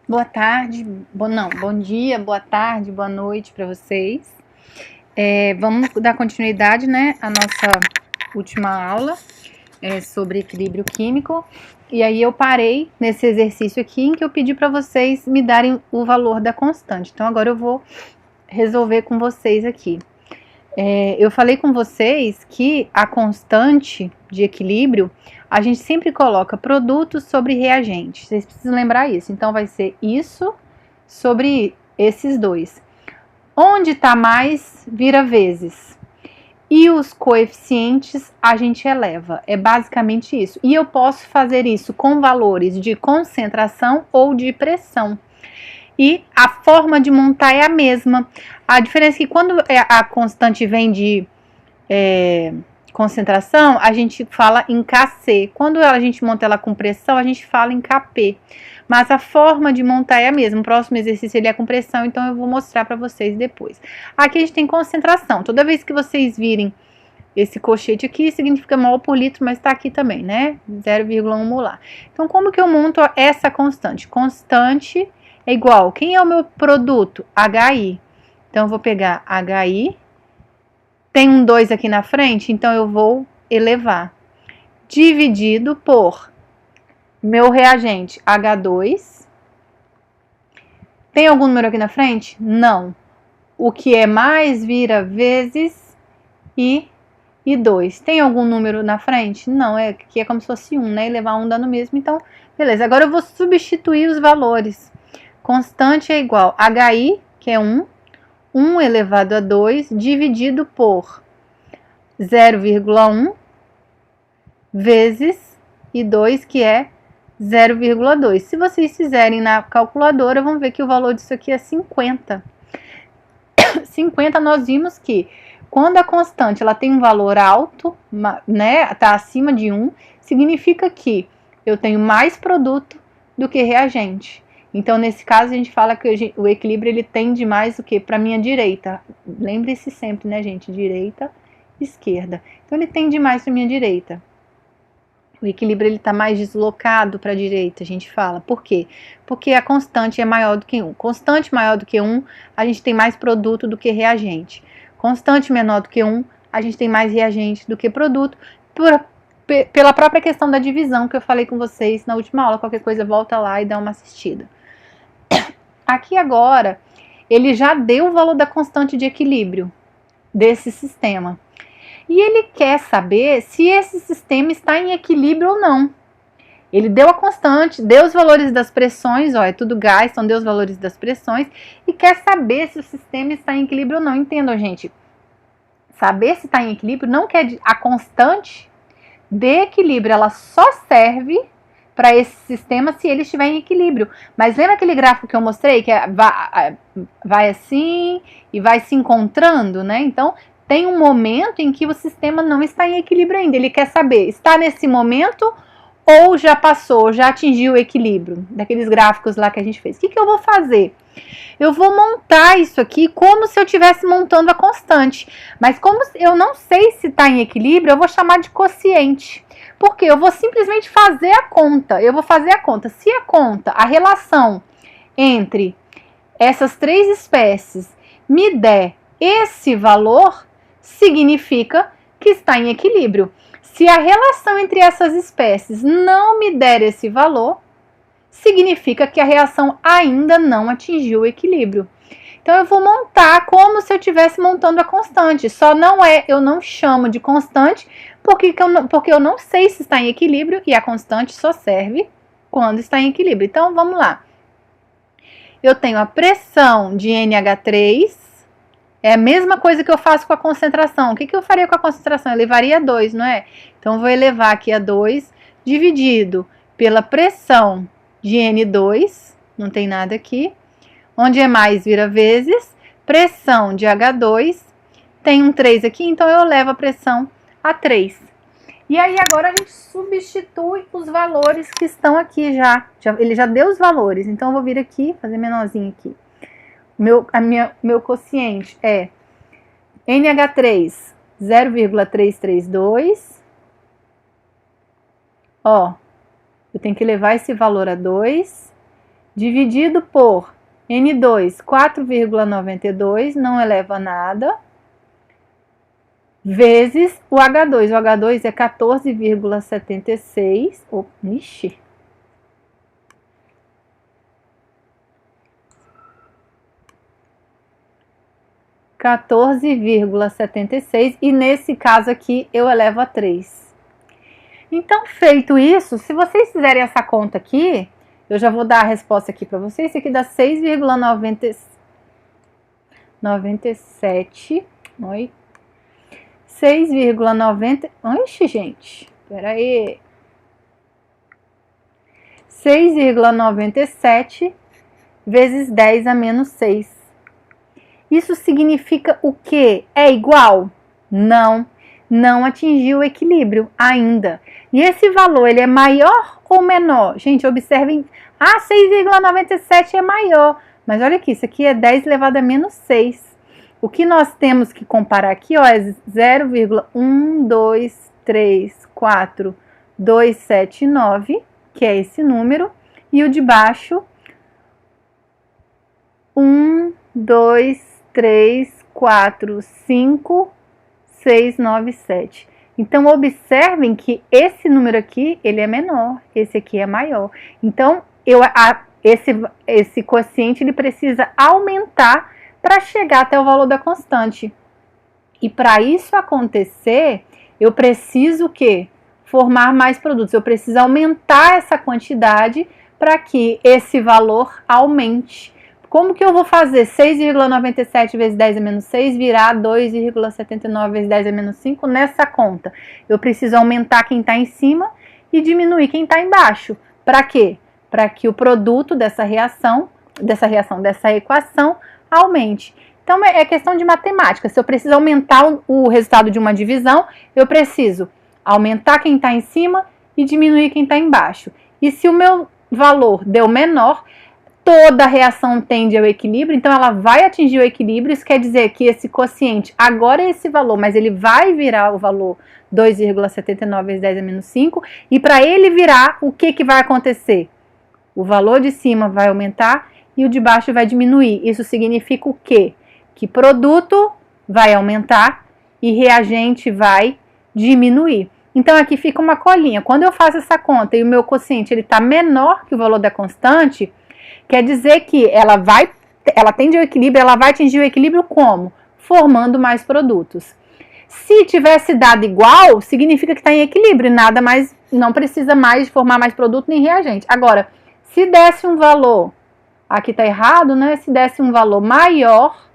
Boa tarde, bom dia, boa tarde, boa noite para vocês. Vamos dar continuidade, né, à nossa última aula sobre equilíbrio químico. E aí eu parei nesse exercício aqui em que eu pedi para vocês me darem o valor da constante. Então agora eu vou resolver com vocês aqui. Eu falei com vocês que a constante de equilíbrio a gente sempre coloca produtos sobre reagentes. Vocês precisam lembrar isso. Então vai ser isso sobre esses dois. Onde está mais, vira vezes. E os coeficientes a gente eleva. É basicamente isso. E eu posso fazer isso com valores de concentração ou de pressão. E a forma de montar é a mesma. A diferença é que quando a constante vem de concentração, a gente fala em Kc. Quando a gente monta ela com pressão, a gente fala em Kp. Mas a forma de montar é a mesma. O próximo exercício ele é com pressão, então eu vou mostrar para vocês depois. Aqui a gente tem concentração. Toda vez que vocês virem esse colchete aqui, significa mol por litro, mas está aqui também, né? 0,1 molar. Então, como que eu monto essa constante? Constante é igual. Quem é o meu produto? HI. Então, eu vou pegar HI. Tem um 2 aqui na frente, então eu vou elevar. Dividido por meu reagente H2. Tem algum número aqui na frente? Não. O que é mais vira vezes e 2. Tem algum número na frente? Não, aqui é como se fosse 1, né? E levar 1 dá no mesmo. Então, beleza. Agora eu vou substituir os valores. Constante é igual a HI, que é 1 elevado a 2, dividido por 0,1 vezes e 2, que é 0,2. Se vocês fizerem na calculadora, vão ver que o valor disso aqui é 50. 50, nós vimos que quando a constante ela tem um valor alto, né, está acima de 1, significa que eu tenho mais produto do que reagente. Então, nesse caso, a gente fala que o equilíbrio ele tende mais o que? Para a minha direita. Lembre-se sempre, né, gente? Direita, esquerda. Então, ele tende mais para a minha direita. O equilíbrio ele está mais deslocado para a direita, a gente fala. Por quê? Porque a constante é maior do que 1. Constante maior do que 1, a gente tem mais produto do que reagente. Constante menor do que 1, a gente tem mais reagente do que produto, pela própria questão da divisão que eu falei com vocês na última aula. Qualquer coisa, volta lá e dá uma assistida. Aqui agora, ele já deu o valor da constante de equilíbrio desse sistema. E ele quer saber se esse sistema está em equilíbrio ou não. Ele deu a constante, deu os valores das pressões, ó, é tudo gás, então deu os valores das pressões, e quer saber se o sistema está em equilíbrio ou não. Entendam, gente? Saber se está em equilíbrio não quer a constante de equilíbrio, ela só serve para esse sistema se ele estiver em equilíbrio. Mas lembra aquele gráfico que eu mostrei, que vai assim e vai se encontrando, né? Então, tem um momento em que o sistema não está em equilíbrio ainda. Ele quer saber, está nesse momento ou já passou, já atingiu o equilíbrio? Daqueles gráficos lá que a gente fez. O que eu vou fazer? Eu vou montar isso aqui como se eu estivesse montando a constante. Mas como eu não sei se está em equilíbrio, eu vou chamar de quociente. Porque eu vou simplesmente fazer a conta. Eu vou fazer a conta. Se a relação entre essas três espécies me der esse valor, significa que está em equilíbrio. Se a relação entre essas espécies não me der esse valor, significa que a reação ainda não atingiu o equilíbrio. Então eu vou montar como se eu estivesse montando a constante. Só não eu não chamo de constante porque eu não sei se está em equilíbrio e a constante só serve quando está em equilíbrio. Então vamos lá. Eu tenho a pressão de NH3, é a mesma coisa que eu faço com a concentração. O que eu faria com a concentração? Eu elevaria a 2, não é? Então eu vou elevar aqui a 2 dividido pela pressão de N2, não tem nada aqui, onde é mais vira vezes, pressão de H2, tem um 3 aqui, então eu levo a pressão a 3. E aí agora a gente substitui os valores que estão aqui ele já deu os valores, então eu vou vir aqui, fazer menorzinho aqui. Meu quociente é NH3 0,332, ó, eu tenho que levar esse valor a 2, dividido por N2, 4,92, não eleva a nada, vezes o H2. O H2 é 14,76. Ixi. (14,76) e nesse caso aqui eu elevo a 3. Então, feito isso, se vocês fizerem essa conta aqui, eu já vou dar a resposta aqui para vocês. Isso aqui dá 6,97. Oi. 6,90. Oxe, gente. Espera aí. 6,97 vezes 10 a menos 6. Isso significa o quê? É igual? Não. Não atingiu o equilíbrio ainda. E esse valor, ele é maior ou menor? Gente, observem. 6,97 é maior. Mas olha aqui, isso aqui é 10 elevado a menos 6. O que nós temos que comparar aqui, ó, é 0,1234279, que é esse número. E o de baixo, 1, 2, 3, 4, 5, 6, 9, 7. Então, observem que esse número aqui, ele é menor, esse aqui é maior. Então, esse quociente, ele precisa aumentar para chegar até o valor da constante. E para isso acontecer, eu preciso o quê? Formar mais produtos. Eu preciso aumentar essa quantidade para que esse valor aumente. Como que eu vou fazer 6,97 vezes 10 a menos 6 virar 2,79 vezes 10 a menos 5 nessa conta? Eu preciso aumentar quem está em cima e diminuir quem está embaixo. Para quê? Para que o produto dessa equação aumente. Então, é questão de matemática. Se eu preciso aumentar o resultado de uma divisão, eu preciso aumentar quem está em cima e diminuir quem está embaixo. E se o meu valor deu menor, toda reação tende ao equilíbrio, então ela vai atingir o equilíbrio. Isso quer dizer que esse quociente agora é esse valor, mas ele vai virar o valor 2,79 vezes 10 a menos 5. E para ele virar, o que vai acontecer? O valor de cima vai aumentar e o de baixo vai diminuir. Isso significa o quê? Que produto vai aumentar e reagente vai diminuir. Então aqui fica uma colinha. Quando eu faço essa conta e o meu quociente está menor que o valor da constante, quer dizer que ela tende ao equilíbrio, ela vai atingir o equilíbrio como? Formando mais produtos. Se tivesse dado igual, significa que está em equilíbrio, nada mais, não precisa mais formar mais produto nem reagente. Agora, se desse um valor, aqui está errado, né? Se desse um valor maior,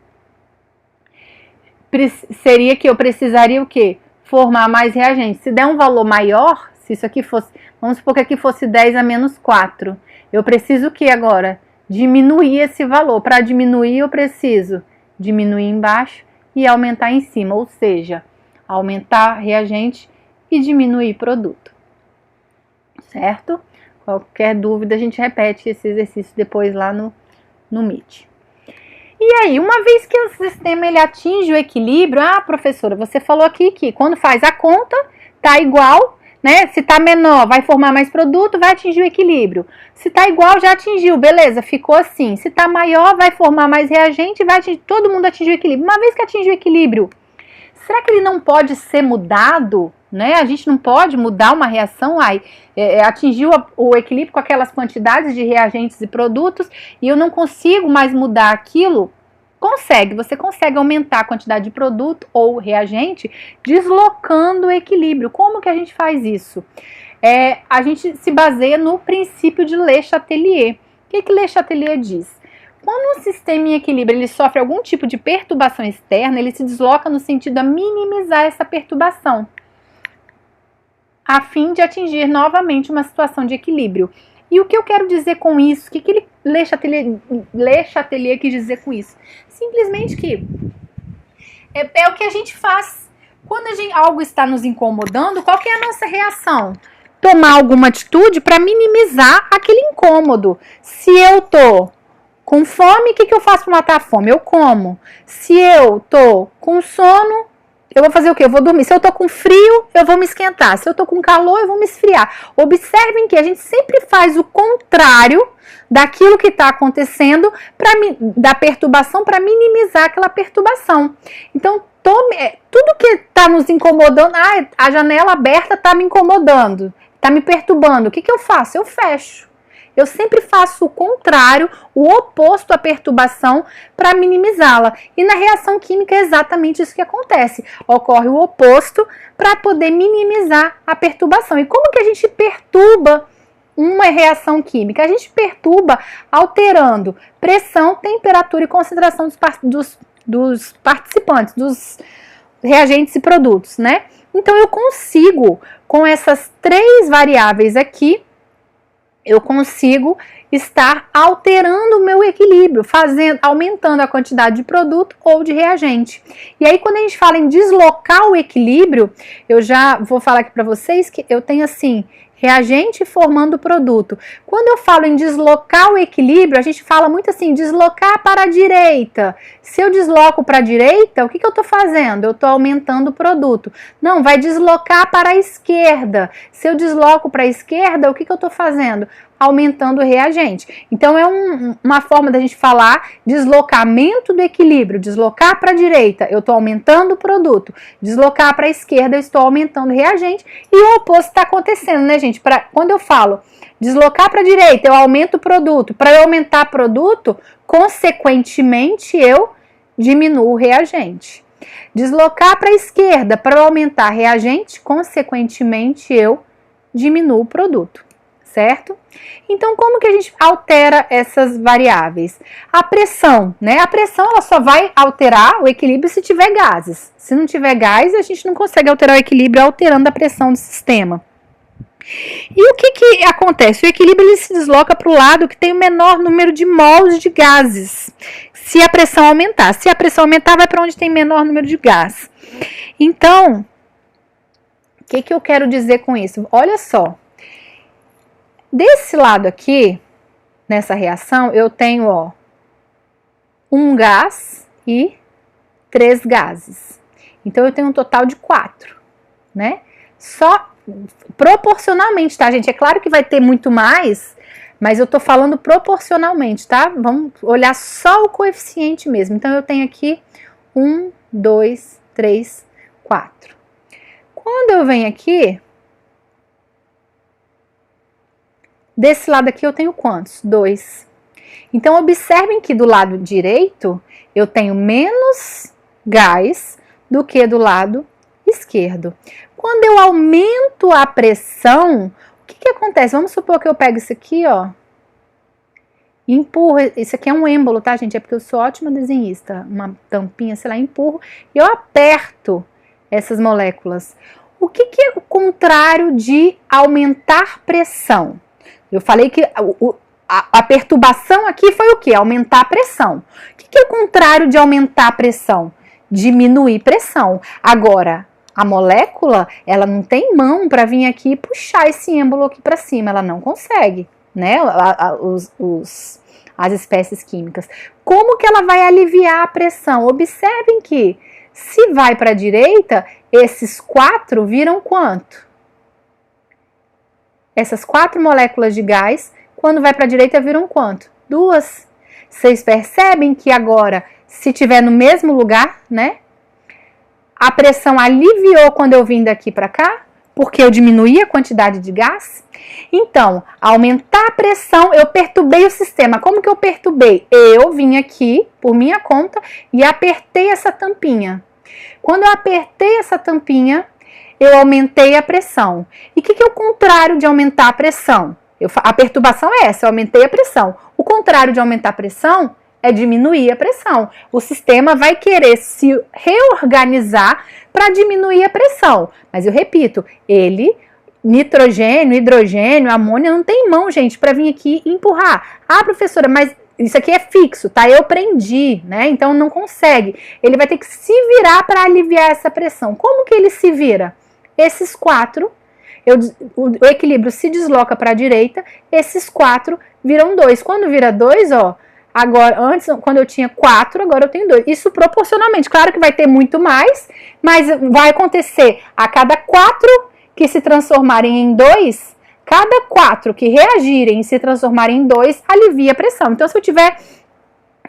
seria que eu precisaria o quê? Formar mais reagentes. Se der um valor maior, se isso aqui fosse, vamos supor que aqui fosse 10 a menos 4, eu preciso o que agora? Diminuir esse valor. Para diminuir, eu preciso diminuir embaixo e aumentar em cima, ou seja, aumentar reagente e diminuir produto. Certo? Qualquer dúvida, a gente repete esse exercício depois lá no Meet. E aí, uma vez que o sistema ele atinge o equilíbrio, professora, você falou aqui que quando faz a conta, tá igual, né? Se tá menor, vai formar mais produto, vai atingir o equilíbrio. Se tá igual, já atingiu, beleza, ficou assim. Se tá maior, vai formar mais reagente, vai atingir, todo mundo atingiu o equilíbrio. Uma vez que atingiu o equilíbrio, será que ele não pode ser mudado? Né? A gente não pode mudar uma reação, atingiu o equilíbrio com aquelas quantidades de reagentes e produtos e eu não consigo mais mudar aquilo. Você consegue aumentar a quantidade de produto ou reagente deslocando o equilíbrio. Como que a gente faz isso? A gente se baseia no princípio de Le Chatelier. O que Le Chatelier diz? Quando um sistema em equilíbrio ele sofre algum tipo de perturbação externa, ele se desloca no sentido a minimizar essa perturbação, a fim de atingir novamente uma situação de equilíbrio. E o que eu quero dizer com isso? O que Le Chatelier quis dizer com isso? Simplesmente que é o que a gente faz. Quando algo está nos incomodando, qual que é a nossa reação? Tomar alguma atitude para minimizar aquele incômodo. Se eu tô com fome, o que eu faço para matar a fome? Eu como. Se eu tô com sono, eu vou fazer o quê? Eu vou dormir. Se eu tô com frio, eu vou me esquentar. Se eu tô com calor, eu vou me esfriar. Observem que a gente sempre faz o contrário daquilo que está acontecendo, da perturbação, para minimizar aquela perturbação. Então, tudo que está nos incomodando, a janela aberta está me incomodando, está me perturbando. O que eu faço? Eu fecho. Eu sempre faço o contrário, o oposto à perturbação, para minimizá-la. E na reação química é exatamente isso que acontece. Ocorre o oposto para poder minimizar a perturbação. E como que a gente perturba uma reação química? A gente perturba alterando pressão, temperatura e concentração dos participantes, dos reagentes e produtos, né? Então eu consigo, com essas 3 variáveis aqui, eu consigo estar alterando o meu equilíbrio, aumentando a quantidade de produto ou de reagente. E aí, quando a gente fala em deslocar o equilíbrio, eu já vou falar aqui para vocês que eu tenho assim, reagente formando produto. Quando eu falo em deslocar o equilíbrio, a gente fala muito assim, deslocar para a direita. Se eu desloco para a direita, o que eu estou fazendo? Eu estou aumentando o produto. Não, vai deslocar para a esquerda. Se eu desloco para a esquerda, o que eu estou fazendo? Aumentando o reagente. Então é uma forma da gente falar deslocamento do equilíbrio. Deslocar para a direita, eu estou aumentando o produto. Deslocar para a esquerda, eu estou aumentando o reagente. E o oposto está acontecendo, né, gente? Quando eu falo deslocar para a direita, eu aumento o produto. Para eu aumentar o produto, consequentemente, eu diminuo o reagente. Deslocar para a esquerda, para eu aumentar reagente, consequentemente, eu diminuo o produto. Certo? Então, como que a gente altera essas variáveis? A pressão, né? A pressão, ela só vai alterar o equilíbrio se tiver gases. Se não tiver gás, a gente não consegue alterar o equilíbrio alterando a pressão do sistema. E o que acontece? O equilíbrio ele se desloca para o lado que tem o menor número de mols de gases. Se a pressão aumentar. Se a pressão aumentar, vai para onde tem menor número de gás. Então, o que eu quero dizer com isso? Olha só. Desse lado aqui, nessa reação, eu tenho, ó, 1 gás e 3 gases. Então, eu tenho um total de 4, né? Só proporcionalmente, tá, gente? É claro que vai ter muito mais, mas eu tô falando proporcionalmente, tá? Vamos olhar só o coeficiente mesmo. Então, eu tenho aqui 1, 2, 3, 4. Quando eu venho aqui, desse lado aqui eu tenho quantos? 2. Então, observem que do lado direito eu tenho menos gás do que do lado esquerdo. Quando eu aumento a pressão, o que acontece? Vamos supor que eu pego isso aqui, ó, empurro, isso aqui é um êmbolo, tá, gente? É porque eu sou ótima desenhista, uma tampinha, sei lá, empurro e eu aperto essas moléculas. O que é o contrário de aumentar pressão? Eu falei que a perturbação aqui foi o quê? Aumentar a pressão. O que é o contrário de aumentar a pressão? Diminuir pressão. Agora, a molécula, ela não tem mão para vir aqui e puxar esse êmbolo aqui para cima. Ela não consegue, né? As espécies químicas. Como que ela vai aliviar a pressão? Observem que, se vai para a direita, esses 4 viram quanto? Essas 4 moléculas de gás, quando vai para a direita, viram quanto? 2. Vocês percebem que agora, se tiver no mesmo lugar, né? A pressão aliviou quando eu vim daqui para cá, porque eu diminuí a quantidade de gás. Então, aumentar a pressão, eu perturbei o sistema. Como que eu perturbei? Eu vim aqui, por minha conta, e apertei essa tampinha. Quando eu apertei essa tampinha, eu aumentei a pressão. E o que é o contrário de aumentar a pressão? A perturbação é essa, eu aumentei a pressão. O contrário de aumentar a pressão é diminuir a pressão. O sistema vai querer se reorganizar para diminuir a pressão. Mas eu repito, nitrogênio, hidrogênio, amônia, não tem mão, gente, para vir aqui e empurrar. Ah, professora, mas isso aqui é fixo, tá? Eu prendi, né? Então não consegue. Ele vai ter que se virar para aliviar essa pressão. Como que ele se vira? Esses 4, o equilíbrio se desloca para a direita, esses 4 viram 2. Quando vira 2, ó, Agora, antes, quando eu tinha 4, agora eu tenho 2. Isso proporcionalmente. Claro que vai ter muito mais, mas vai acontecer a cada 4 que se transformarem em 2, cada 4 que reagirem e se transformarem em 2, alivia a pressão. Então, se eu tiver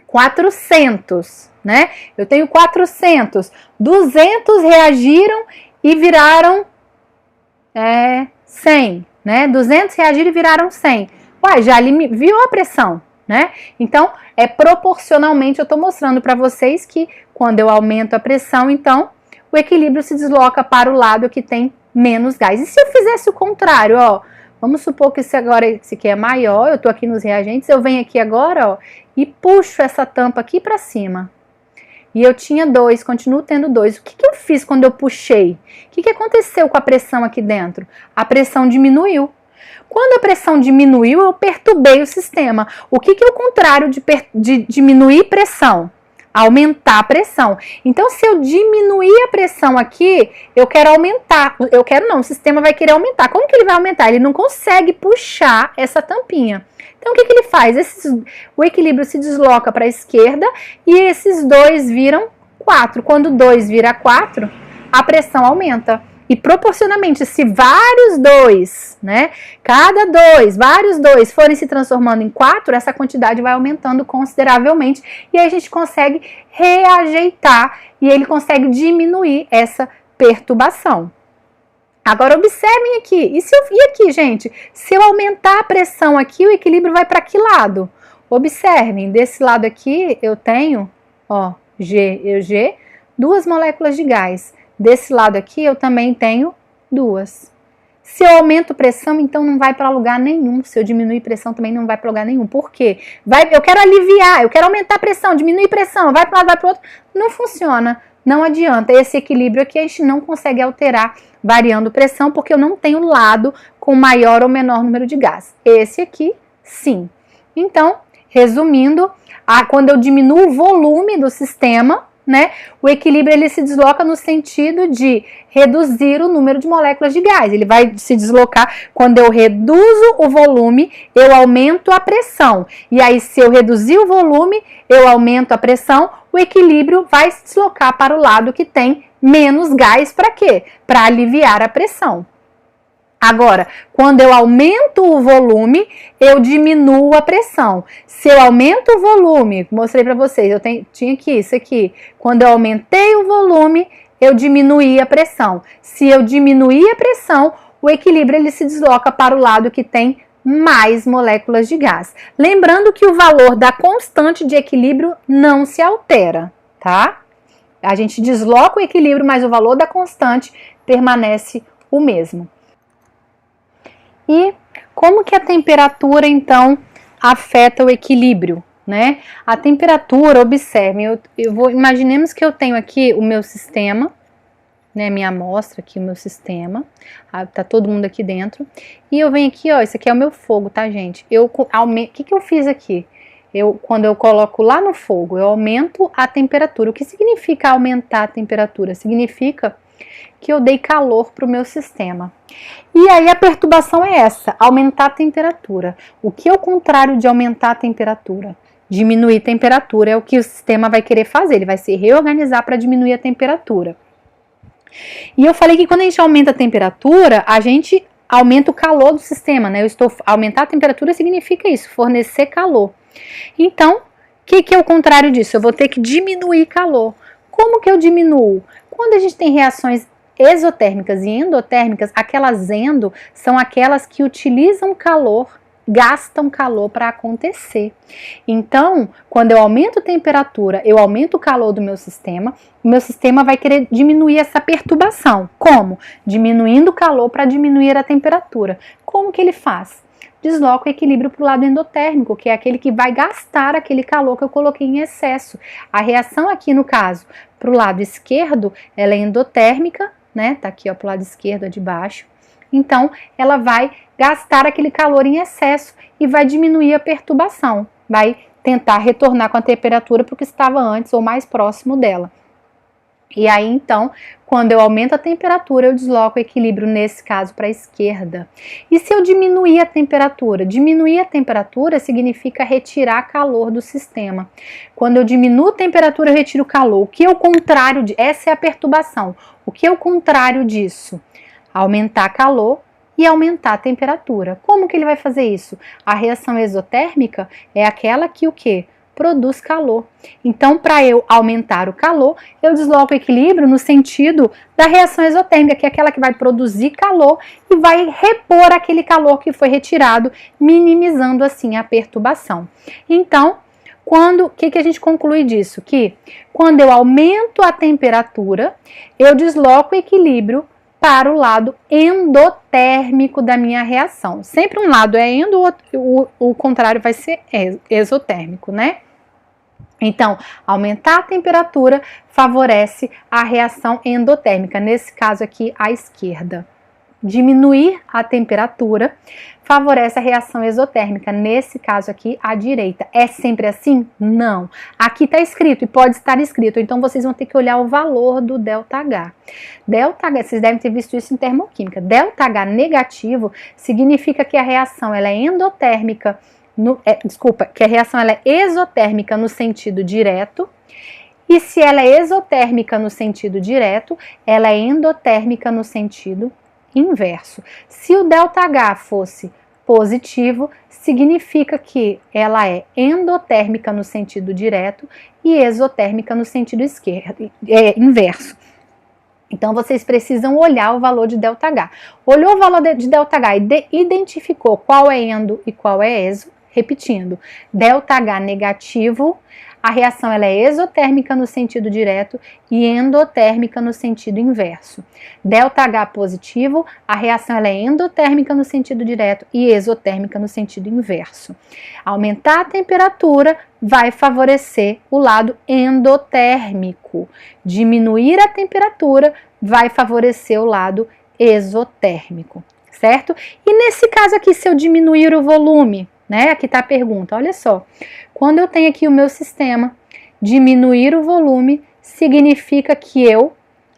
400, né? Eu tenho 400. 200 reagiram e viraram 100, né? 200 reagiram e viraram 100. Ué, já aliviou a pressão, né? Então, proporcionalmente, eu estou mostrando para vocês que quando eu aumento a pressão, então, o equilíbrio se desloca para o lado que tem menos gás. E se eu fizesse o contrário, ó, vamos supor que esse aqui é maior, eu estou aqui nos reagentes, eu venho aqui agora, ó, e puxo essa tampa aqui para cima. E eu tinha 2, continuo tendo 2. O que eu fiz quando eu puxei? O que aconteceu com a pressão aqui dentro? A pressão diminuiu. Quando a pressão diminuiu, eu perturbei o sistema. O que é o contrário de diminuir pressão? Aumentar a pressão. Então, se eu diminuir a pressão aqui, eu quero aumentar. Eu quero não, o sistema vai querer aumentar. Como que ele vai aumentar? Ele não consegue puxar essa tampinha. Então, o que ele faz? O equilíbrio se desloca para a esquerda e esses 2 viram 4. Quando 2 vira 4, a pressão aumenta. E proporcionalmente, se vários 2, né? Vários 2 forem se transformando em 4, essa quantidade vai aumentando consideravelmente. E aí a gente consegue reajeitar e ele consegue diminuir essa perturbação. Agora observem aqui. E aqui, gente? Se eu aumentar a pressão aqui, o equilíbrio vai para que lado? Observem, desse lado aqui eu tenho, ó, G, 2 moléculas de gás. Desse lado aqui eu também tenho 2. Se eu aumento pressão, então não vai para lugar nenhum. Se eu diminuir pressão, também não vai para lugar nenhum. Por quê? Eu quero aliviar, eu quero aumentar a pressão, diminuir pressão, vai para um lado, vai para o outro. Não funciona, não adianta. Esse equilíbrio aqui a gente não consegue alterar variando pressão, porque eu não tenho lado com maior ou menor número de gás. Esse aqui, sim. Então, resumindo, quando eu diminuo o volume do sistema, né, o equilíbrio ele se desloca no sentido de reduzir o número de moléculas de gás. Ele vai se deslocar quando eu reduzo o volume, eu aumento a pressão. E aí, se eu reduzir o volume, eu aumento a pressão, o equilíbrio vai se deslocar para o lado que tem menos gás. Para quê? Para aliviar a pressão. Agora, quando eu aumento o volume, eu diminuo a pressão. Se eu aumento o volume, mostrei para vocês, tinha aqui isso aqui. Quando eu aumentei o volume, eu diminuí a pressão. Se eu diminuir a pressão, o equilíbrio ele se desloca para o lado que tem mais moléculas de gás. Lembrando que o valor da constante de equilíbrio não se altera, tá? A gente desloca o equilíbrio, mas o valor da constante permanece o mesmo. E como que a temperatura, então, afeta o equilíbrio, né? A temperatura, observem, imaginemos que eu tenho aqui o meu sistema, né, minha amostra aqui, o meu sistema, tá todo mundo aqui dentro, e eu venho aqui, ó, isso aqui é o meu fogo, tá, gente? O que eu fiz aqui? Quando eu coloco lá no fogo, eu aumento a temperatura. O que significa aumentar a temperatura? Significa que eu dei calor para o meu sistema. E aí a perturbação é essa, aumentar a temperatura. O que é o contrário de aumentar a temperatura? Diminuir a temperatura é o que o sistema vai querer fazer, ele vai se reorganizar para diminuir a temperatura. E eu falei que quando a gente aumenta a temperatura, a gente aumenta o calor do sistema, né? Aumentar a temperatura significa isso, fornecer calor. Então, o que é o contrário disso? Eu vou ter que diminuir calor. Como que eu diminuo? Quando a gente tem reações exotérmicas e endotérmicas, aquelas endo são aquelas que utilizam calor, gastam calor para acontecer. Então, quando eu aumento a temperatura, eu aumento o calor do meu sistema, o meu sistema vai querer diminuir essa perturbação. Como? Diminuindo o calor para diminuir a temperatura. Como que ele faz? Desloca o equilíbrio para o lado endotérmico, que é aquele que vai gastar aquele calor que eu coloquei em excesso. A reação aqui, no caso, para o lado esquerdo, ela é endotérmica, né? Tá aqui, ó, para o lado esquerdo, de baixo. Então, ela vai gastar aquele calor em excesso e vai diminuir a perturbação. Vai tentar retornar com a temperatura para o que estava antes ou mais próximo dela. E aí, então, quando eu aumento a temperatura, eu desloco o equilíbrio, nesse caso, para a esquerda. E se eu diminuir a temperatura? Diminuir a temperatura significa retirar calor do sistema. Quando eu diminuo a temperatura, eu retiro calor. O que é o contrário de... Essa é a perturbação. O que é o contrário disso? Aumentar calor e aumentar a temperatura. Como que ele vai fazer isso? A reação exotérmica é aquela que o quê? Produz calor. Então, para eu aumentar o calor, eu desloco o equilíbrio no sentido da reação exotérmica, que é aquela que vai produzir calor e vai repor aquele calor que foi retirado, minimizando assim a perturbação. Então, o que a gente conclui disso? Que quando eu aumento a temperatura, eu desloco o equilíbrio para o lado endotérmico da minha reação. Sempre um lado é endo, o contrário vai ser exotérmico, né? Então, aumentar a temperatura favorece a reação endotérmica, nesse caso aqui, à esquerda. Diminuir a temperatura favorece a reação exotérmica, nesse caso aqui, à direita. É sempre assim? Não. Aqui está escrito e pode estar escrito, então vocês vão ter que olhar o valor do ΔH. ΔH, vocês devem ter visto isso em termoquímica. ΔH negativo significa que a reação ela é endotérmica, que a reação ela é exotérmica no sentido direto, e se ela é exotérmica no sentido direto, ela é endotérmica no sentido inverso. Se o ΔH fosse positivo, significa que ela é endotérmica no sentido direto e exotérmica no sentido inverso. Então, vocês precisam olhar o valor de ΔH. Olhou o valor de ΔH e identificou qual é endo e qual é exo. Repetindo, ΔH negativo, a reação ela é exotérmica no sentido direto e endotérmica no sentido inverso. ΔH positivo, a reação ela é endotérmica no sentido direto e exotérmica no sentido inverso. Aumentar a temperatura vai favorecer o lado endotérmico. Diminuir a temperatura vai favorecer o lado exotérmico, certo? E nesse caso aqui, se eu diminuir o volume, né? Aqui está a pergunta, olha só. Quando eu tenho aqui o meu sistema, diminuir o volume significa que eu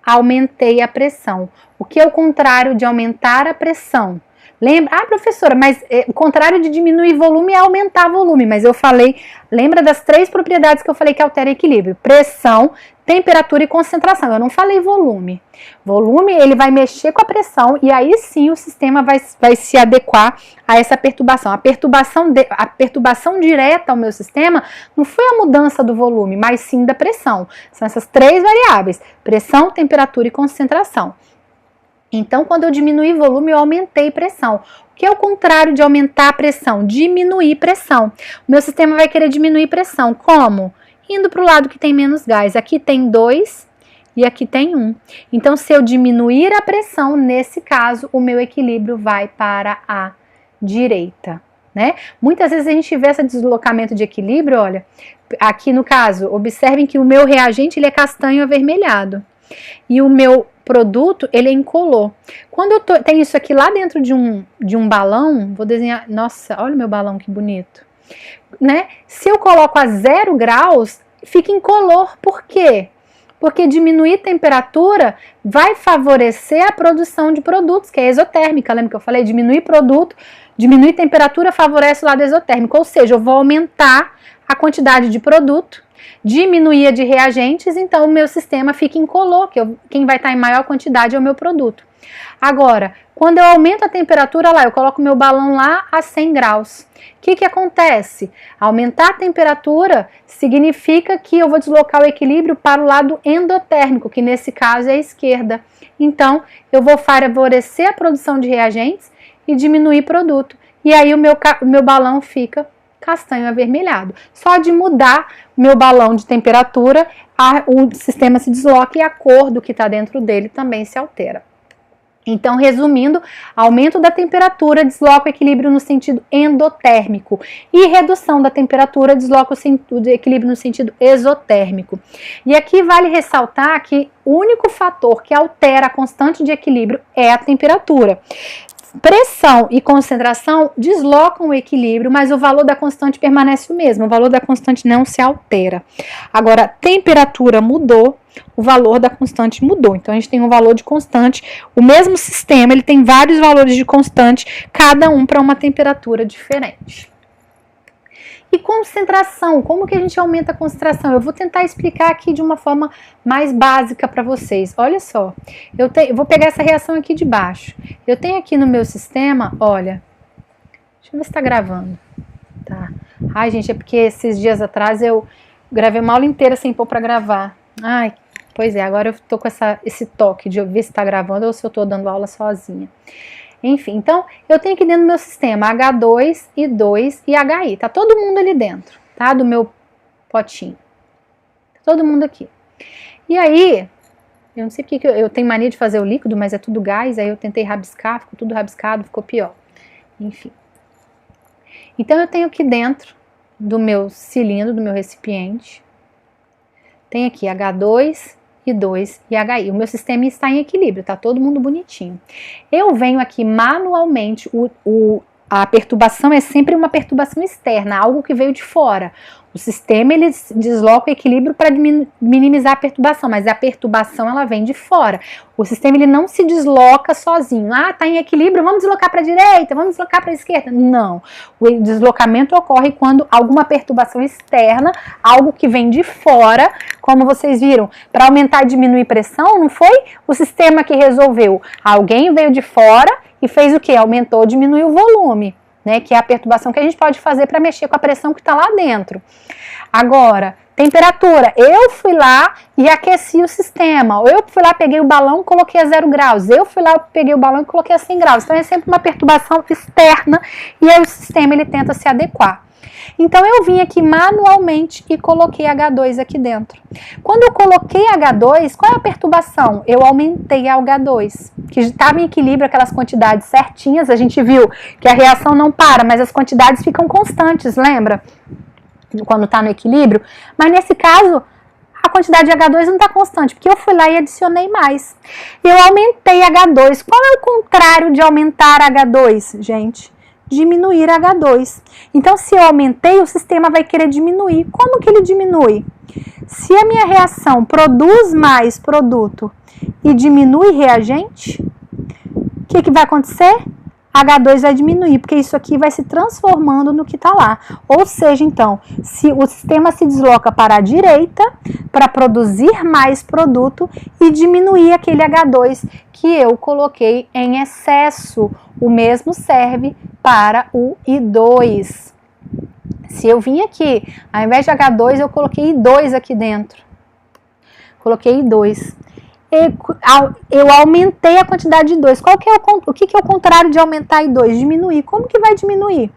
aumentei a pressão. O que é o contrário de aumentar a pressão? Lembra? Ah, professora, mas o contrário de diminuir volume é aumentar volume. Mas eu falei, lembra das 3 propriedades que eu falei que altera equilíbrio? Pressão, temperatura e concentração. Eu não falei volume. Volume, ele vai mexer com a pressão e aí sim o sistema vai se adequar a essa perturbação. A perturbação direta ao meu sistema não foi a mudança do volume, mas sim da pressão. São essas 3 variáveis: pressão, temperatura e concentração. Então, quando eu diminuí volume, eu aumentei pressão. O que é o contrário de aumentar a pressão? Diminuir pressão. O meu sistema vai querer diminuir pressão. Como? Indo para o lado que tem menos gás. Aqui tem 2 e aqui tem 1. Então, se eu diminuir a pressão, nesse caso, o meu equilíbrio vai para a direita, né? Muitas vezes a gente vê esse deslocamento de equilíbrio, olha. Aqui no caso, observem que o meu reagente ele é castanho avermelhado. E o meu produto, ele é incolor. Quando eu tenho isso aqui lá dentro de um balão, vou desenhar, nossa, olha o meu balão que bonito, né? Se eu coloco a 0 graus, fica incolor. Por quê? Porque diminuir temperatura vai favorecer a produção de produtos, que é exotérmica. Lembra que eu falei? Diminuir temperatura favorece o lado exotérmico, ou seja, eu vou aumentar a quantidade de produto, diminuir a de reagentes, então o meu sistema fica incolor, quem vai estar em maior quantidade é o meu produto. Agora, quando eu aumento a temperatura lá, eu coloco meu balão lá a 100 graus. O que acontece? Aumentar a temperatura significa que eu vou deslocar o equilíbrio para o lado endotérmico, que nesse caso é a esquerda. Então, eu vou favorecer a produção de reagentes e diminuir produto. E aí o meu balão fica castanho avermelhado. Só de mudar o meu balão de temperatura, o sistema se desloca e a cor do que está dentro dele também se altera. Então, resumindo, aumento da temperatura desloca o equilíbrio no sentido endotérmico e redução da temperatura desloca o equilíbrio no sentido exotérmico. E aqui vale ressaltar que o único fator que altera a constante de equilíbrio é a temperatura. Pressão e concentração deslocam o equilíbrio, mas o valor da constante permanece o mesmo, o valor da constante não se altera. Agora, temperatura mudou, o valor da constante mudou. Então, a gente tem um valor de constante, o mesmo sistema, ele tem vários valores de constante, cada um para uma temperatura diferente. E concentração, como que a gente aumenta a concentração? Eu vou tentar explicar aqui de uma forma mais básica para vocês. Olha só, eu vou pegar essa reação aqui de baixo. Eu tenho aqui no meu sistema, olha, deixa eu ver se está gravando. Tá. Ai, gente, é porque esses dias atrás eu gravei uma aula inteira sem pôr para gravar. Ai, pois é, agora eu tô com esse toque de eu ver se tá gravando ou se eu tô dando aula sozinha. Enfim, então eu tenho aqui dentro do meu sistema H2, I2 e HI. Tá todo mundo ali dentro, tá? Do meu potinho. Tá todo mundo aqui. E aí, eu não sei porque eu tenho mania de fazer o líquido, mas é tudo gás. Aí eu tentei rabiscar, ficou tudo rabiscado, ficou pior. Enfim. Então eu tenho aqui dentro do meu cilindro, do meu recipiente, tem aqui H2, I2 e HI. O meu sistema está em equilíbrio, tá todo mundo bonitinho. Eu venho aqui manualmente, a perturbação é sempre uma perturbação externa, algo que veio de fora. O sistema ele desloca o equilíbrio para minimizar a perturbação, mas a perturbação ela vem de fora. O sistema ele não se desloca sozinho. Ah, tá em equilíbrio, vamos deslocar para a direita, vamos deslocar para a esquerda. Não. O deslocamento ocorre quando alguma perturbação externa, algo que vem de fora, como vocês viram, para aumentar e diminuir pressão, não foi o sistema que resolveu. Alguém veio de fora e fez o quê? Aumentou, diminuiu o volume. Né, que é a perturbação que a gente pode fazer para mexer com a pressão que está lá dentro. Agora, temperatura. Eu fui lá e aqueci o sistema. Eu fui lá, peguei o balão e coloquei a 0 graus. Eu fui lá, peguei o balão e coloquei a 100 graus. Então, é sempre uma perturbação externa e aí o sistema ele tenta se adequar. Então, eu vim aqui manualmente e coloquei H2 aqui dentro. Quando eu coloquei H2, qual é a perturbação? Eu aumentei a H2, que estava em equilíbrio, aquelas quantidades certinhas. A gente viu que a reação não para, mas as quantidades ficam constantes, lembra? Quando está no equilíbrio. Mas nesse caso, a quantidade de H2 não está constante, porque eu fui lá e adicionei mais. Eu aumentei H2. Qual é o contrário de aumentar H2, gente? Diminuir H2. Então, se eu aumentei, o sistema vai querer diminuir. Como que ele diminui? Se a minha reação produz mais produto e diminui reagente, o que vai acontecer? H2 vai diminuir, porque isso aqui vai se transformando no que está lá. Ou seja, então, se o sistema se desloca para a direita, para produzir mais produto e diminuir aquele H2 que eu coloquei em excesso. O mesmo serve para o I2. Se eu vim aqui, ao invés de H2, eu coloquei I2 aqui dentro. Coloquei I2. Eu aumentei a quantidade de 2. O que é o contrário de aumentar I2? Diminuir. Como que vai diminuir?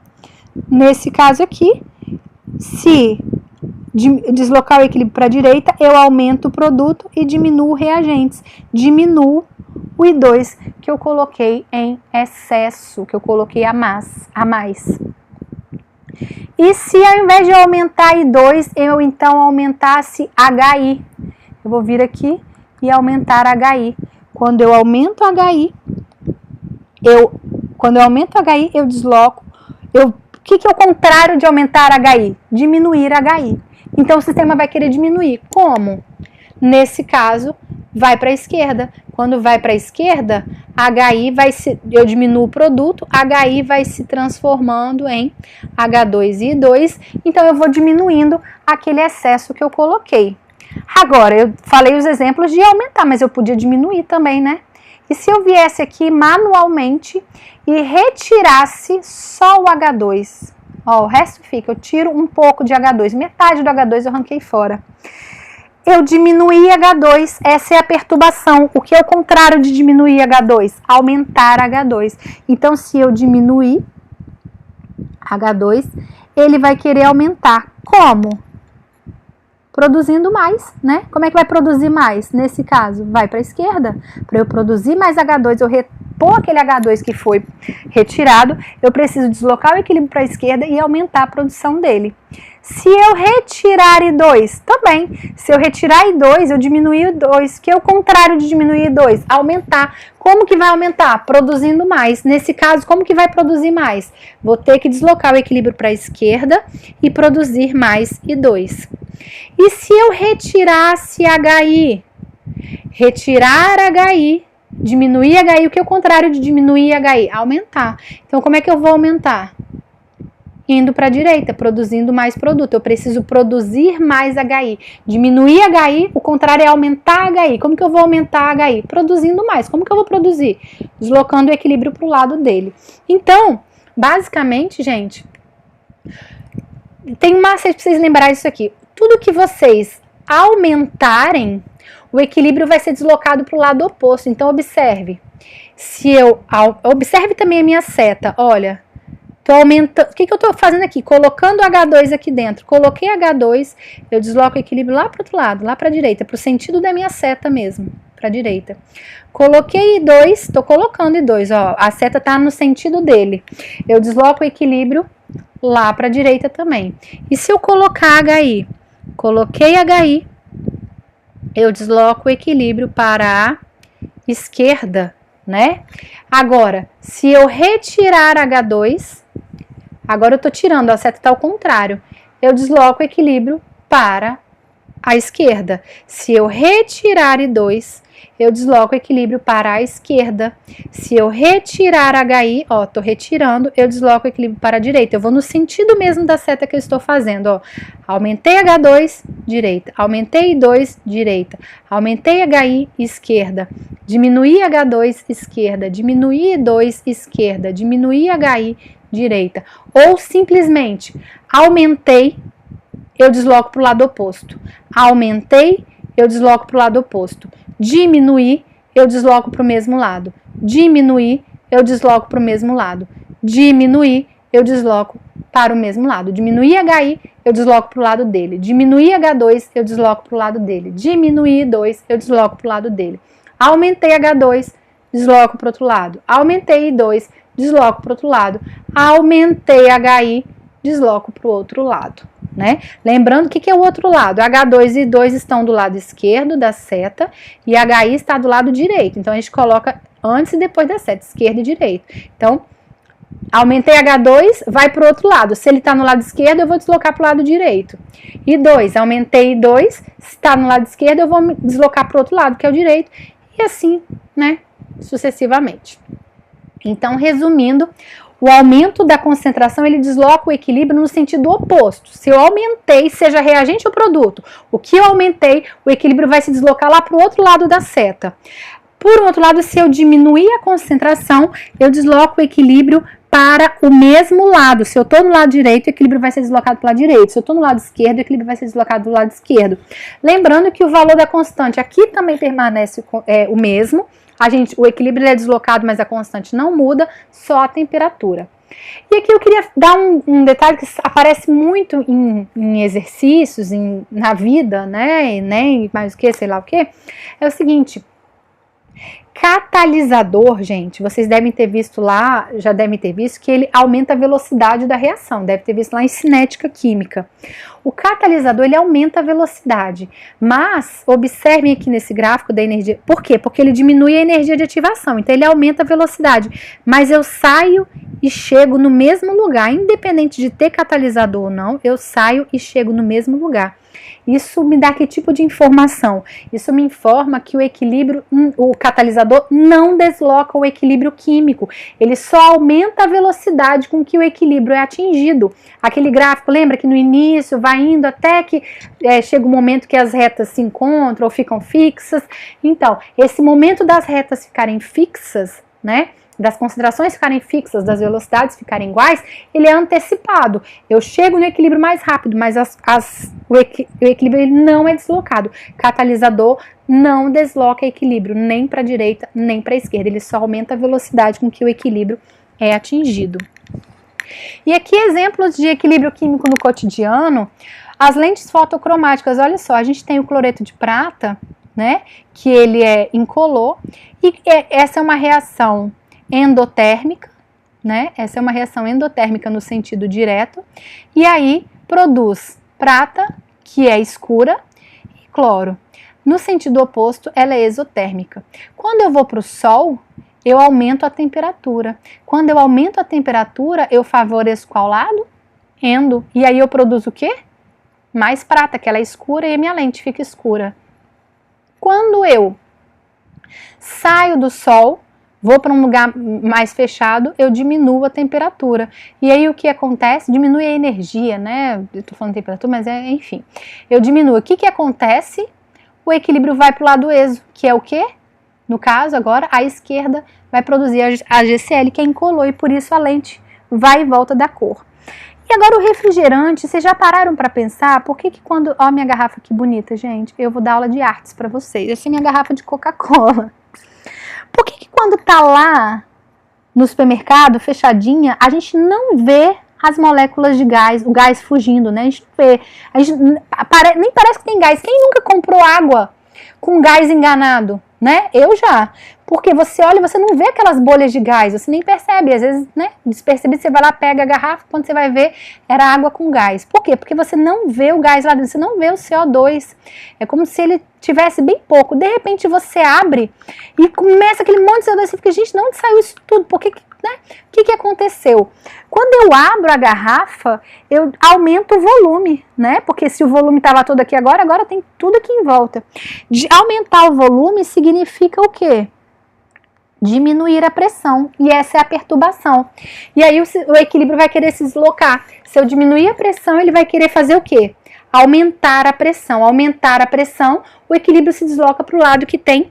Nesse caso aqui, se deslocar o equilíbrio para a direita, eu aumento o produto e diminuo reagentes. Diminuo o I2 que eu coloquei em excesso, que eu coloquei a mais. E se ao invés de eu aumentar I2, eu então aumentasse HI? Eu vou vir aqui e aumentar HI. Quando eu aumento HI, eu desloco. O que é o contrário de aumentar HI? Diminuir HI. Então o sistema vai querer diminuir. Como? Nesse caso, vai para a esquerda. Quando vai para a esquerda, eu diminuo o produto, HI vai se transformando em H2 e I2. Então eu vou diminuindo aquele excesso que eu coloquei. Agora, eu falei os exemplos de aumentar, mas eu podia diminuir também, né? E se eu viesse aqui manualmente e retirasse só o H2? Ó, o resto fica, eu tiro um pouco de H2, metade do H2 eu arranquei fora. Eu diminuí H2, essa é a perturbação. O que é o contrário de diminuir H2? Aumentar H2. Então, se eu diminuir H2, ele vai querer aumentar. Como? Produzindo mais, né? Como é que vai produzir mais? Nesse caso, vai para a esquerda. Para eu produzir mais H2, eu repor aquele H2 que foi retirado, eu preciso deslocar o equilíbrio para a esquerda e aumentar a produção dele. Se eu retirar I2, também. Se eu retirar I2, eu diminuir I2, que é o contrário de diminuir I2, aumentar. Como que vai aumentar? Produzindo mais. Nesse caso, como que vai produzir mais? Vou ter que deslocar o equilíbrio para a esquerda e produzir mais I2. E se eu retirasse HI? Retirar HI, diminuir HI, o que é o contrário de diminuir HI? Aumentar. Então, como é que eu vou aumentar? Indo para a direita, produzindo mais produto. Eu preciso produzir mais HI. Diminuir HI, o contrário é aumentar HI. Como que eu vou aumentar HI? Produzindo mais. Como que eu vou produzir? Deslocando o equilíbrio para o lado dele. Então, basicamente, gente, tem um macete para vocês lembrarem disso aqui. Tudo que vocês aumentarem, o equilíbrio vai ser deslocado para o lado oposto. Então, observe. Observe também a minha seta. Olha, tô aumentando. O que eu estou fazendo aqui? Colocando H2 aqui dentro. Coloquei H2, eu desloco o equilíbrio lá para o outro lado, lá para a direita, para o sentido da minha seta mesmo, para a direita. Coloquei I2, estou colocando I2, ó, a seta está no sentido dele. Eu desloco o equilíbrio lá para a direita também. E se eu colocar HI? Coloquei HI, eu desloco o equilíbrio para a esquerda, né? Agora, se eu retirar H2, agora eu tô tirando, a seta tá ao contrário, eu desloco o equilíbrio para a esquerda. Se eu retirar I2, eu desloco o equilíbrio para a esquerda. Se eu retirar HI, ó, tô retirando, eu desloco o equilíbrio para a direita. Eu vou no sentido mesmo da seta que eu estou fazendo, ó. Aumentei H2, direita. Aumentei I2, direita. Aumentei HI, esquerda. Diminuí H2, esquerda. Diminuí I2, esquerda. Diminuí HI, direita. Ou simplesmente aumentei, eu desloco para o lado oposto. Aumentei, eu desloco para o lado oposto. Diminuir, eu desloco para o mesmo lado. Diminuir, eu desloco para o mesmo lado. Diminuir, eu desloco para o mesmo lado. Diminuir HI, eu desloco para o lado dele. Diminuir H2, eu desloco para o lado dele. Diminuir 2, eu desloco para o lado dele. Aumentei H2, desloco para o outro lado. Aumentei I2, desloco para o outro lado. Aumentei HI, desloco para o outro lado. Né? Lembrando que é o outro lado, H2 e I2 estão do lado esquerdo da seta e HI está do lado direito, então a gente coloca antes e depois da seta, esquerda e direita. Então, aumentei H2, vai para o outro lado, se ele está no lado esquerdo eu vou deslocar para o lado direito. I2, aumentei I2, se está no lado esquerdo eu vou deslocar para o outro lado, que é o direito, e assim, né, sucessivamente. Então, resumindo, o aumento da concentração, ele desloca o equilíbrio no sentido oposto. Se eu aumentei, seja reagente ou produto, o que eu aumentei, o equilíbrio vai se deslocar lá para o outro lado da seta. Por outro lado, se eu diminuir a concentração, eu desloco o equilíbrio para o mesmo lado. Se eu estou no lado direito, o equilíbrio vai ser deslocado para o lado direito. Se eu estou no lado esquerdo, o equilíbrio vai ser deslocado do lado esquerdo. Lembrando que o valor da constante aqui também permanece o mesmo. O equilíbrio é deslocado, mas a constante não muda, só a temperatura. E aqui eu queria dar um detalhe que aparece muito em exercícios, na vida, né? Nem mais o que, sei lá o que. É o seguinte: catalisador, gente, vocês devem ter visto lá, já devem ter visto que ele aumenta a velocidade da reação, deve ter visto lá em cinética química. O catalisador, ele aumenta a velocidade, mas observem aqui nesse gráfico da energia, por quê? Porque ele diminui a energia de ativação, então ele aumenta a velocidade, mas eu saio e chego no mesmo lugar, independente de ter catalisador ou não, eu saio e chego no mesmo lugar. Isso me dá que tipo de informação? Isso me informa que o equilíbrio, o catalisador não desloca o equilíbrio químico, ele só aumenta a velocidade com que o equilíbrio é atingido. Aquele gráfico, lembra que no início vai indo até que chega o momento que as retas se encontram ou ficam fixas? Então, esse momento das retas ficarem fixas, né? Das concentrações ficarem fixas, das velocidades ficarem iguais, ele é antecipado. Eu chego no equilíbrio mais rápido, mas o equilíbrio ele não é deslocado. Catalisador não desloca equilíbrio nem para a direita, nem para a esquerda. Ele só aumenta a velocidade com que o equilíbrio é atingido. E aqui exemplos de equilíbrio químico no cotidiano. As lentes fotocromáticas, olha só, a gente tem o cloreto de prata, né, que ele é incolor, e essa é uma reação endotérmica, né? Essa é uma reação endotérmica no sentido direto, e aí produz prata, que é escura, e cloro. No sentido oposto, ela é exotérmica. Quando eu vou para o sol, eu aumento a temperatura. Quando eu aumento a temperatura, eu favoreço qual lado? Endo. E aí eu produzo o quê? mais prata, que ela é escura e a minha lente fica escura. Quando eu saio do sol, vou para um lugar mais fechado, eu diminuo a temperatura. E aí o que acontece? Diminui a energia, né? Eu tô falando temperatura, mas enfim. Eu diminuo. O que acontece? O equilíbrio vai para o lado ESO, que é o quê? No caso, agora, a esquerda vai produzir a GCL, que é incolor, e por isso a lente vai e volta da cor. E agora o refrigerante, vocês já pararam para pensar por que quando... Ó, minha garrafa que bonita, gente. Eu vou dar aula de artes para vocês. Essa é minha garrafa de Coca-Cola. Por que quando tá lá no supermercado, fechadinha, a gente não vê as moléculas de gás, o gás fugindo, né? A gente não vê. A gente nem parece que tem gás. Quem nunca comprou água com gás enganado, né? Eu já. Porque você olha, você não vê aquelas bolhas de gás, você nem percebe. Às vezes, né, despercebido, você vai lá, pega a garrafa, quando você vai ver, era água com gás. Por quê? Porque você não vê o gás lá dentro, você não vê o CO2. É como se ele tivesse bem pouco. De repente, você abre e começa aquele monte de CO2, você fica, gente, de onde saiu isso tudo? Por que, né? O que aconteceu? Quando eu abro a garrafa, eu aumento o volume, né? Porque se o volume estava todo aqui agora tem tudo aqui em volta. De aumentar o volume significa o quê? Diminuir a pressão, e essa é a perturbação. E aí o equilíbrio vai querer se deslocar. Se eu diminuir a pressão, ele vai querer fazer o quê? Aumentar a pressão. Aumentar a pressão, o equilíbrio se desloca para o lado que tem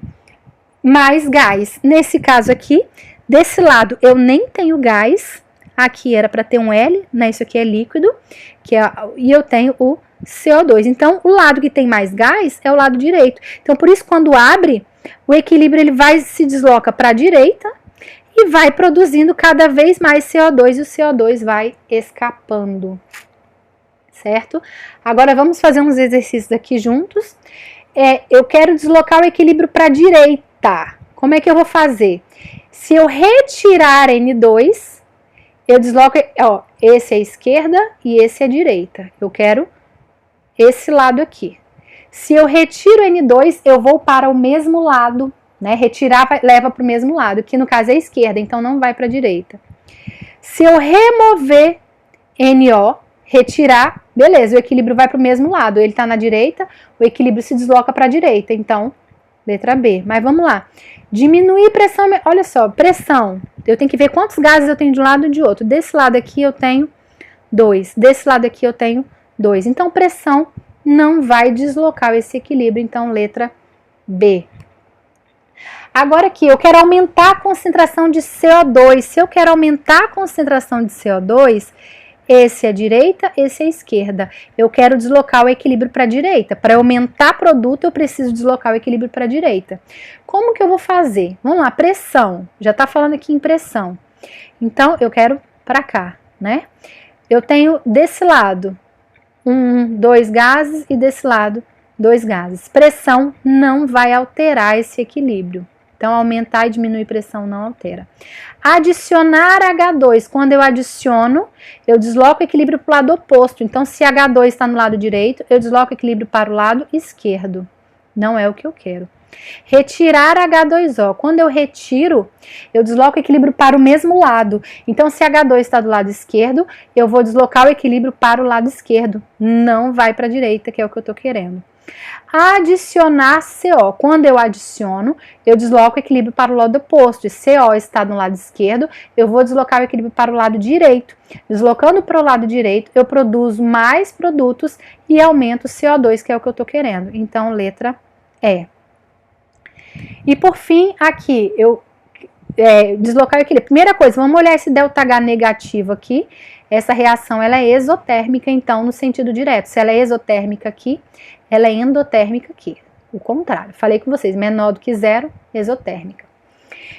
mais gás. Nesse caso aqui, desse lado eu nem tenho gás, aqui era para ter um L, né? Isso aqui é líquido, e eu tenho o CO2. Então, o lado que tem mais gás é o lado direito. Então, por isso, quando abre, o equilíbrio ele se desloca para a direita e vai produzindo cada vez mais CO2 e o CO2 vai escapando, certo? Agora vamos fazer uns exercícios aqui juntos. Eu quero deslocar o equilíbrio para a direita. Como é que eu vou fazer? Se eu retirar N2, eu desloco, ó, esse é a esquerda e esse é a direita. Eu quero esse lado aqui. Se eu retiro N2, eu vou para o mesmo lado, né? Retirar leva para o mesmo lado, que no caso é a esquerda, então não vai para a direita. Se eu remover NO, retirar, beleza, o equilíbrio vai para o mesmo lado. Ele está na direita, o equilíbrio se desloca para a direita, então, letra B. Mas vamos lá. Diminuir pressão, olha só, pressão. Eu tenho que ver quantos gases eu tenho de um lado e de outro. Desse lado aqui eu tenho 2, desse lado aqui eu tenho 2. Então, pressão não vai deslocar esse equilíbrio, então letra B. Agora aqui, eu quero aumentar a concentração de CO2. Se eu quero aumentar a concentração de CO2, esse é a direita, esse é a esquerda. Eu quero deslocar o equilíbrio para a direita. Para aumentar produto, eu preciso deslocar o equilíbrio para a direita. Como que eu vou fazer? Vamos lá, pressão. Já está falando aqui em pressão. Então, eu quero para cá, né? Eu tenho desse lado 2 gases e desse lado 2 gases. Pressão não vai alterar esse equilíbrio. Então, aumentar e diminuir pressão não altera. Adicionar H2. Quando eu adiciono, eu desloco o equilíbrio para o lado oposto. Então, se H2 está no lado direito, eu desloco o equilíbrio para o lado esquerdo. Não é o que eu quero. Retirar H2O. Quando eu retiro, eu desloco o equilíbrio para o mesmo lado. Então, se H2 está do lado esquerdo, eu vou deslocar o equilíbrio para o lado esquerdo. Não vai para a direita, que é o que eu estou querendo. Adicionar CO. Quando eu adiciono, eu desloco o equilíbrio para o lado oposto. Se CO está no lado esquerdo, eu vou deslocar o equilíbrio para o lado direito. Deslocando para o lado direito, eu produzo mais produtos e aumento o CO2, que é o que eu estou querendo. Então, letra E. E por fim, aqui, eu deslocar o equilíbrio. Primeira coisa, vamos olhar esse ΔH negativo aqui. Essa reação ela é exotérmica, então, no sentido direto. Se ela é exotérmica aqui, ela é endotérmica aqui. O contrário. Falei com vocês, menor do que zero, exotérmica.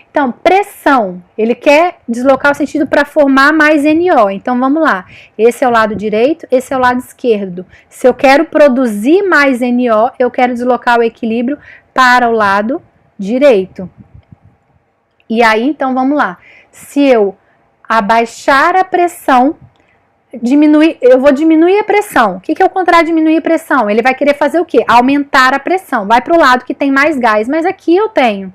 Então, pressão. Ele quer deslocar o sentido para formar mais NO. Então, vamos lá. Esse é o lado direito, esse é o lado esquerdo. Se eu quero produzir mais NO, eu quero deslocar o equilíbrio para o lado direito. E aí, então, vamos lá. Se eu abaixar a pressão, eu vou diminuir a pressão. O que é o contrário de diminuir a pressão? Ele vai querer fazer o quê? Aumentar a pressão. Vai para o lado que tem mais gás. Mas aqui eu tenho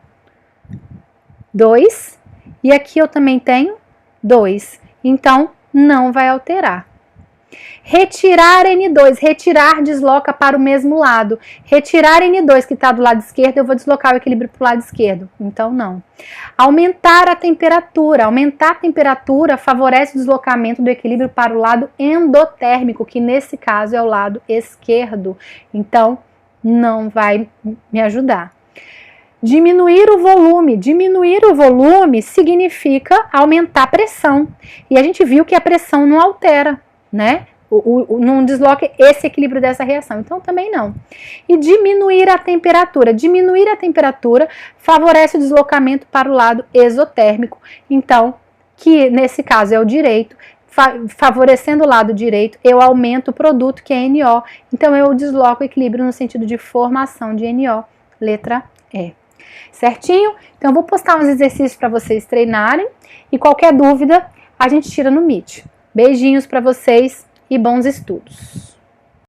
2 e aqui eu também tenho 2. Então, não vai alterar. Retirar N2, retirar desloca para o mesmo lado. Retirar N2 que está do lado esquerdo, eu vou deslocar o equilíbrio para o lado esquerdo. Então, não. Aumentar a temperatura. Aumentar a temperatura favorece o deslocamento do equilíbrio para o lado endotérmico, que nesse caso é o lado esquerdo. Então, não vai me ajudar. Diminuir o volume. Diminuir o volume significa aumentar a pressão. E a gente viu que a pressão não altera, né? Não desloca esse equilíbrio dessa reação, então também não. E diminuir a temperatura. Diminuir a temperatura favorece o deslocamento para o lado exotérmico, então, que nesse caso é o direito, favorecendo o lado direito, eu aumento o produto que é NO, então eu desloco o equilíbrio no sentido de formação de NO, letra E. Certinho? Então eu vou postar uns exercícios para vocês treinarem e qualquer dúvida a gente tira no Meet. Beijinhos para vocês e bons estudos!